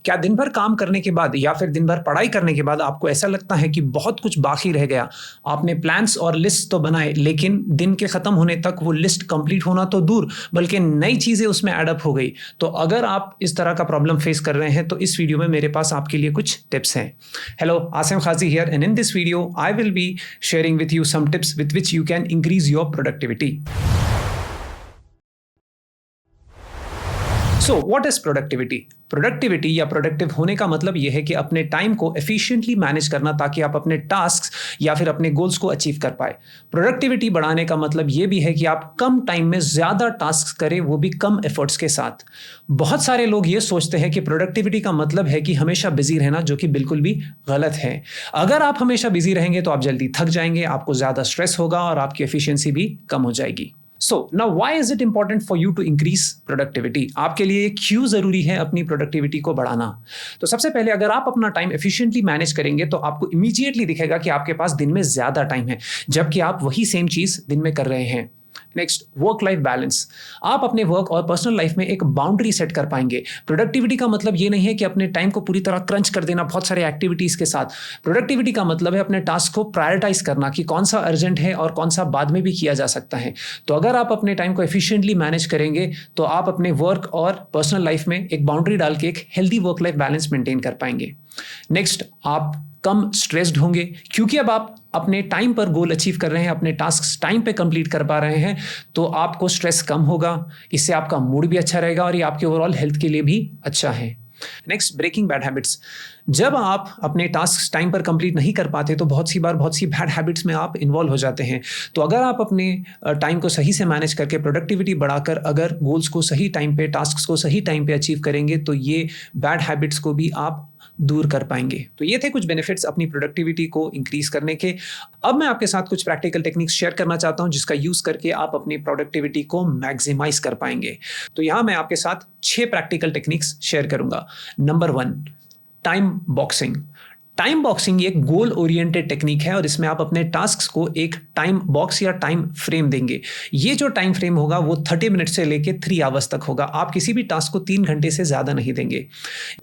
क्या दिन भर काम करने के बाद या फिर दिन भर पढ़ाई करने के बाद आपको ऐसा लगता है कि बहुत कुछ बाकी रह गया? आपने प्लान्स और लिस्ट तो बनाए, लेकिन दिन के खत्म होने तक वो लिस्ट कंप्लीट होना तो दूर, बल्कि नई चीजें उसमें ऐड अप हो गई। तो अगर आप इस तरह का प्रॉब्लम फेस कर रहे हैं तो इस वीडियो में मेरे पास आपके लिए कुछ टिप्स हैं। Hello, Asim Qazi here, and in this video I will be sharing with you some tips with which you can increase your productivity. So what is productivity? Productivity या प्रोडक्टिव होने का मतलब यह है कि अपने टाइम को एफिशिएंटली मैनेज करना, ताकि आप अपने टास्क या फिर अपने गोल्स को अचीव कर पाए। प्रोडक्टिविटी बढ़ाने का मतलब यह भी है कि आप कम टाइम में ज्यादा टास्क करें, वो भी कम एफर्ट्स के साथ। बहुत सारे लोग ये सोचते हैं कि प्रोडक्टिविटी का मतलब है कि हमेशा बिजी रहना, जो कि बिल्कुल भी गलत है। अगर आप हमेशा बिजी रहेंगे तो आप जल्दी थक जाएंगे, आपको ज्यादा स्ट्रेस होगा और आपकी एफिशिएंसी भी कम हो जाएगी। So now why is it important for you to increase productivity? आपके लिए क्यों जरूरी है अपनी प्रोडक्टिविटी को बढ़ाना? तो सबसे पहले अगर आप अपना टाइम एफिशिएंटली मैनेज करेंगे तो आपको इमीडिएटली दिखेगा कि आपके पास दिन में ज्यादा टाइम है, जबकि आप वही सेम चीज दिन में कर रहे हैं। Next, work life balance. आप अपने वर्क और पर्सनल लाइफ में एक बाउंड्री सेट कर पाएंगे। प्रोडक्टिविटी का मतलब ये नहीं है कि अपने टाइम को पूरी तरह क्रंच कर देना बहुत सारे एक्टिविटीज के साथ। प्रोडक्टिविटी का मतलब है अपने टास्क को प्रायोरिटाइज करना कि कौन सा अर्जेंट है और कौन सा बाद में भी किया जा सकता है। तो अगर आप अपने टाइम को एफिशिएंटली मैनेज करेंगे तो आप अपने वर्क और पर्सनल लाइफ में एक बाउंड्री डाल के एक healthy work life balance maintain कर पाएंगे। नेक्स्ट, आप कम स्ट्रेस्ड होंगे, क्योंकि अब आप अपने टाइम पर गोल अचीव कर रहे हैं, अपने टास्क टाइम पे कंप्लीट कर पा रहे हैं, तो आपको स्ट्रेस कम होगा। इससे आपका मूड भी अच्छा रहेगा और ये आपके ओवरऑल हेल्थ के लिए भी अच्छा है। Next, breaking bad habits. जब आप अपने टास्क टाइम पर कंप्लीट नहीं कर पाते तो बहुत सी बैड हैबिट्स में आप इन्वॉल्व हो जाते हैं। तो अगर आप अपने टाइम को सही से मैनेज करके प्रोडक्टिविटी बढ़ाकर अगर गोल्स को सही टाइम पे, टास्क को सही टाइम पे अचीव करेंगे तो ये बैड हैबिट्स को भी आप दूर कर पाएंगे। तो ये थे कुछ बेनिफिट्स अपनी प्रोडक्टिविटी को इंक्रीज करने के। अब मैं आपके साथ कुछ प्रैक्टिकल टेक्निक्स शेयर करना चाहता हूं जिसका यूज करके आप अपनी प्रोडक्टिविटी को मैक्सिमाइज कर पाएंगे। तो यहां मैं आपके साथ 6 प्रैक्टिकल टेक्निक्स शेयर करूंगा। Number 1, time boxing. Time boxing एक गोल ओरिएंटेड टेक्निक है और इसमें आप अपने टास्क्स को एक टाइम बॉक्स या टाइम फ्रेम देंगे। ये जो टाइम फ्रेम होगा वो 30 मिनट से लेके 3 आवर्स तक होगा। आप किसी भी टास्क को 3 घंटे से ज्यादा नहीं देंगे।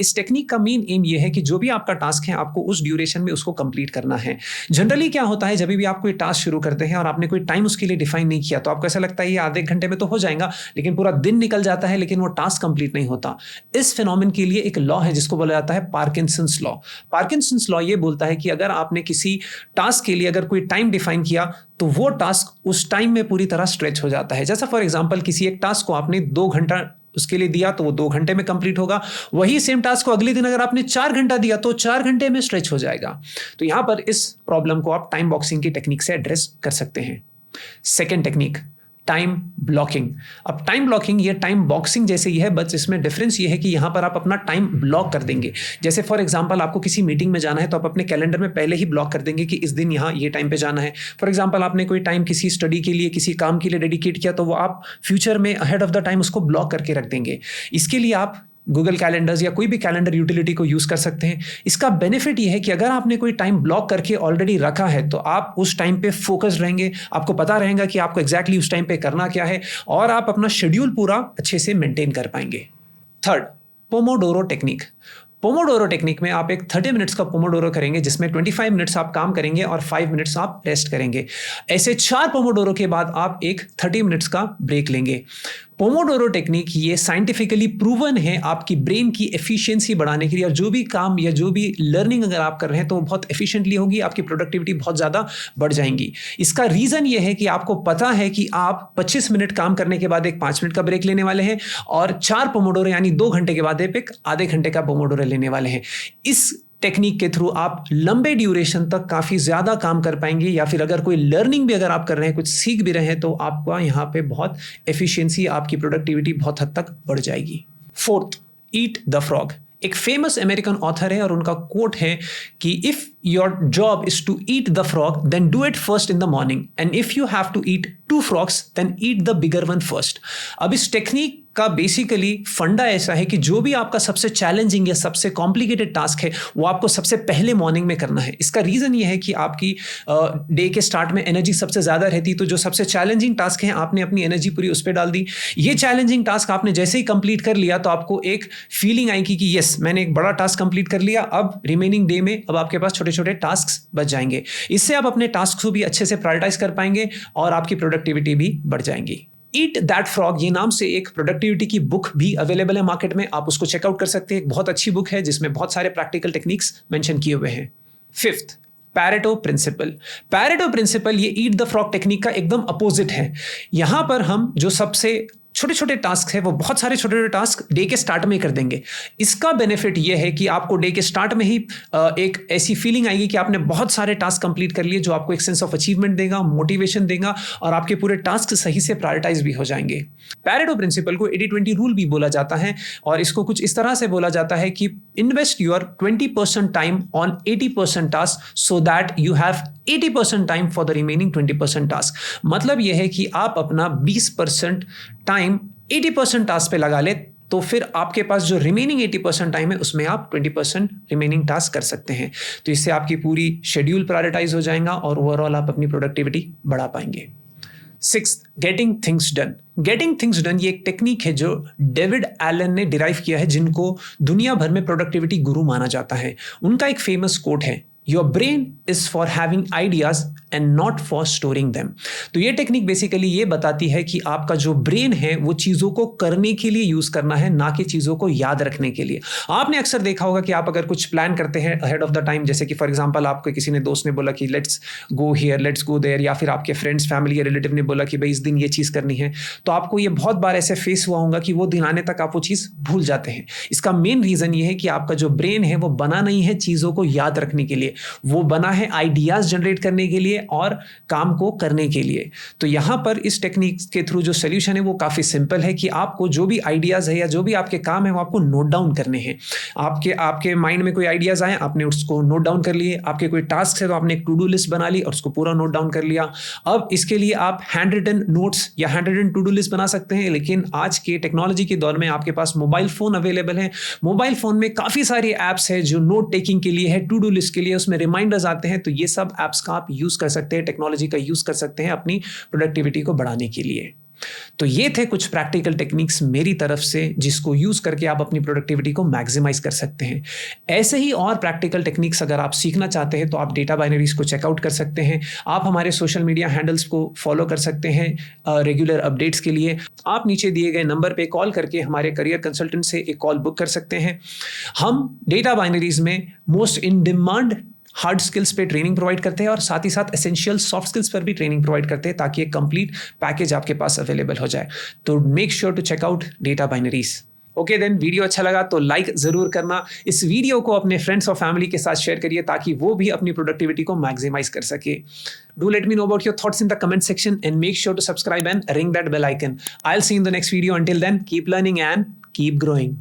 इस टेक्निक का मेन एम ये है कि जो भी आपका टास्क है आपको उस ड्यूरेशन में उसको कंप्लीट करना है। जनरली क्या होता है, जब भी आप कोई टास्क शुरू करते हैं और आपने कोई टाइम उसके लिए डिफाइन नहीं किया तो आपको ऐसा लगता है ये आधे घंटे में तो हो जाएगा, लेकिन पूरा दिन निकल जाता है लेकिन वो टास्क कंप्लीट नहीं होता। इस फिनोमेनन के लिए एक लॉ है जिसको बोला जाता है पार्किंसंस लॉ। पार्किंसंस लॉ ये बोलता है कि अगर आपने किसी टास्क के लिए अगर कोई टाइम डिफाइन किया तो वो टास्क उस टाइम में पूरी तरह स्ट्रेच हो जाता है। जैसा फॉर एग्जांपल किसी एक टास्क को आपने 2 घंटा उसके लिए दिया तो वो 2 घंटे में कंप्लीट होगा। वही सेम टास्क को अगले दिन अगर आपने 4 घंटा दिया तो 4 घंटे में स्ट्रेच हो जाएगा। तो यहां पर इस प्रॉब्लम को आप टाइम बॉक्सिंग की टेक्निक से एड्रेस कर सकते हैं। Second technique, time blocking. अब टाइम ब्लॉकिंग ये टाइम बॉक्सिंग जैसे ही है, बस इसमें डिफरेंस ये है कि यहां पर आप अपना टाइम ब्लॉक कर देंगे। जैसे फॉर एग्जांपल आपको किसी मीटिंग में जाना है तो आप अपने कैलेंडर में पहले ही ब्लॉक कर देंगे कि इस दिन यहां ये टाइम पे जाना है। फॉर एग्जांपल आपने कोई टाइम किसी स्टडी के लिए, किसी काम के लिए डेडिकेट किया तो वो आप फ्यूचर में अहेड ऑफ द टाइम उसको ब्लॉक करके रख देंगे। इसके लिए आप गूगल कैलेंडर्स या कोई भी कैलेंडर यूटिलिटी को यूज कर सकते हैं। इसका बेनिफिट ये है कि अगर आपने कोई टाइम ब्लॉक करके ऑलरेडी रखा है तो आप उस टाइम पे फोकस रहेंगे, आपको पता रहेगा कि आपको एग्जैक्टली उस टाइम पे करना क्या है और आप अपना शेड्यूल पूरा अच्छे से मेंटेन कर पाएंगे। Third, Pomodoro technique. Pomodoro technique में आप एक 30 मिनट्स का पोमोडोरो करेंगे जिसमें 25 मिनट्स आप काम करेंगे और 5 मिनट्स आप रेस्ट करेंगे। ऐसे 4 पोमोडोरो के बाद आप एक 30 मिनट्स का ब्रेक लेंगे। पोमोडोरो टेक्निक ये साइंटिफिकली प्रूवन है आपकी ब्रेन की एफिशिएंसी बढ़ाने के लिए, और जो भी काम या जो भी लर्निंग अगर आप कर रहे हैं तो वो बहुत एफिशिएंटली होगी, आपकी प्रोडक्टिविटी बहुत ज़्यादा बढ़ जाएंगी। इसका रीज़न ये है कि आपको पता है कि आप 25 मिनट काम करने के बाद एक 5 मिनट का ब्रेक लेने वाले हैं और 4 पोमोडोरो यानी 2 घंटे के बाद एक आधे घंटे का पोमोडोरो लेने वाले हैं। इस टेक्निक के थ्रू आप लंबे ड्यूरेशन तक काफ़ी ज़्यादा काम कर पाएंगे, या फिर अगर कोई लर्निंग भी अगर आप कर रहे हैं, कुछ सीख भी रहे हैं, तो आपका यहाँ पे बहुत एफिशिएंसी, आपकी प्रोडक्टिविटी बहुत हद तक बढ़ जाएगी। Fourth, eat the frog. एक फेमस अमेरिकन ऑथर है और उनका कोट है कि if your job is to eat the frog then do it first in the morning, and if you have to eat 2 frogs then eat the bigger one first. अब इस technique का basically फंडा ऐसा है कि जो भी आपका सबसे चैलेंजिंग या सबसे कॉम्प्लिकेटेड टास्क है वो आपको सबसे पहले मॉर्निंग में करना है। इसका रीज़न ये है कि आपकी डे के स्टार्ट में एनर्जी सबसे ज़्यादा रहती, तो जो सबसे चैलेंजिंग टास्क है आपने अपनी एनर्जी पूरी उस पर डाल दी। ये चैलेंजिंग टास्क आपने जैसे ही कंप्लीट कर लिया तो आपको एक फीलिंग आएगी कि यस मैंने एक बड़ा टास्क कंप्लीट कर लिया, अब रिमेनिंग डे में अब आपके पास छोटे छोटे टास्क बच जाएंगे। इससे आप अपने टास्क को भी अच्छे से प्रायोरिटाइज कर पाएंगे और आपकी प्रोडक्टिविटी भी बढ़ जाएंगी। ईट दैट फ्रॉग ये नाम से एक प्रोडक्टिविटी की बुक भी अवेलेबल है मार्केट में, आप उसको चेकआउट कर सकते हैं। एक बहुत अच्छी बुक है जिसमें बहुत सारे प्रैक्टिकल टेक्निक्स मेंशन किए हुए हैं। Fifth, Pareto principle. Pareto principle ये ईट द फ्रॉग टेक्निक का एकदम अपोजिट है। यहां पर हम जो सबसे छोटे छोटे टास्क है वो बहुत सारे छोटे छोटे टास्क डे के स्टार्ट में कर देंगे। इसका बेनिफिट ये है कि आपको डे के स्टार्ट में ही एक ऐसी फीलिंग आएगी कि आपने बहुत सारे टास्क कंप्लीट कर लिए, जो आपको एक सेंस ऑफ अचीवमेंट देगा, मोटिवेशन देगा और आपके पूरे टास्क सही से प्रायोरिटाइज भी हो जाएंगे। पैरेटो प्रिंसिपल को 80-20 रूल भी बोला जाता है और इसको कुछ इस तरह से बोला जाता है कि invest your 20% time on 80% task so that you have 80% time for the remaining 20% task. मतलब यह है कि आप अपना 20% टाइम 80% टास्क पे लगा ले, तो फिर आपके पास जो रिमेनिंग 80% टाइम है उसमें आप 20% रिमेनिंग टास्क कर सकते हैं। तो इससे आपकी पूरी शेड्यूल प्रायोरिटाइज हो जाएगा और ओवरऑल आप अपनी प्रोडक्टिविटी बढ़ा पाएंगे। Sixth, getting things done. Getting things done ये एक टेक्निक है जो डेविड एलन ने डिराइव किया है, जिनको दुनिया भर में प्रोडक्टिविटी गुरु माना जाता है। उनका एक फेमस कोट है, your brain is for having ideas and not for storing them. तो ये टेक्निक बेसिकली ये बताती है कि आपका जो ब्रेन है वो चीज़ों को करने के लिए यूज़ करना है, ना कि चीज़ों को याद रखने के लिए। आपने अक्सर देखा होगा कि आप अगर कुछ प्लान करते हैं अहेड ऑफ द टाइम, जैसे कि फॉर एग्जांपल आपको किसी ने दोस्त ने बोला कि let's go here, let's go there, या फिर आपके फ्रेंड्स फैमिली या रिलेटिव ने बोला कि भाई इस दिन ये चीज़ करनी है, तो आपको ये बहुत बार ऐसे फेस हुआ होगा कि वो दिन आने तक आप वो चीज़ भूल जाते हैं। इसका मेन रीज़न ये है कि आपका जो ब्रेन है वो बना नहीं है चीज़ों को याद रखने के लिए, वो बना है आइडियाज़ जनरेट करने के लिए और काम को करने के लिए। तो यहाँ पर इस टेक्निक के थ्रू जो सोल्यूशन है वो काफ़ी सिंपल है कि आपको जो भी आइडियाज़ है या जो भी आपके काम है वो आपको नोट डाउन करने हैं। आपके माइंड में कोई आइडियाज़ आए, आपने उसको नोट डाउन कर लिए। आपके कोई टास्क है तो आपने एक टू डू लिस्ट बना ली और उसको पूरा नोट डाउन कर लिया। अब इसके लिए आप हैंड रिटन नोट्स या hand written to do list बना सकते हैं, लेकिन आज के टेक्नोलॉजी के दौर में आपके पास मोबाइल फ़ोन अवेलेबल है। मोबाइल फ़ोन में काफ़ी सारी ऐप्स है जो नोट टेकिंग के लिए है, टू डू लिस्ट के लिए, उसमें रिमाइंडर्स आते हैं। तो ये सब ऐप्स का आप यूज़ कर सकते हैं, टेक्नोलॉजी का यूज़ कर सकते हैं अपनी प्रोडक्टिविटी को बढ़ाने के लिए। तो ये थे कुछ प्रैक्टिकल टेक्निक्स मेरी तरफ से, जिसको यूज़ करके आप अपनी प्रोडक्टिविटी को मैक्सिमाइज कर सकते हैं। ऐसे ही और प्रैक्टिकल टेक्निक्स अगर आप सीखना चाहते हैं तो आप डेटा बाइनरीज को चेकआउट कर सकते हैं। आप हमारे सोशल मीडिया हैंडल्स को फॉलो कर सकते हैं रेगुलर अपडेट्स के लिए। आप नीचे दिए गए नंबर पे कॉल करके हमारे करियर कंसल्टेंट से एक कॉल बुक कर सकते हैं। हम डेटा बाइनरीज में most in demand hard skills पे ट्रेनिंग प्रोवाइड करते हैं और साथ ही साथ एसेंशियल सॉफ्ट स्किल्स पर भी ट्रेनिंग प्रोवाइड करते हैं, ताकि एक कंप्लीट पैकेज आपके पास अवेलेबल हो जाए। तो make sure to check out data binaries. Okay then, video अच्छा लगा तो लाइक जरूर करना। इस वीडियो को अपने फ्रेंड्स और फैमिली के साथ शेयर करिए ताकि वो भी अपनी प्रोडक्टिविटी को मैक्सिमाइज कर सके। Do let me know about your thoughts in the comment section and make sure to subscribe and ring that bell icon. I will see you in the next video. Until then, keep learning and keep growing.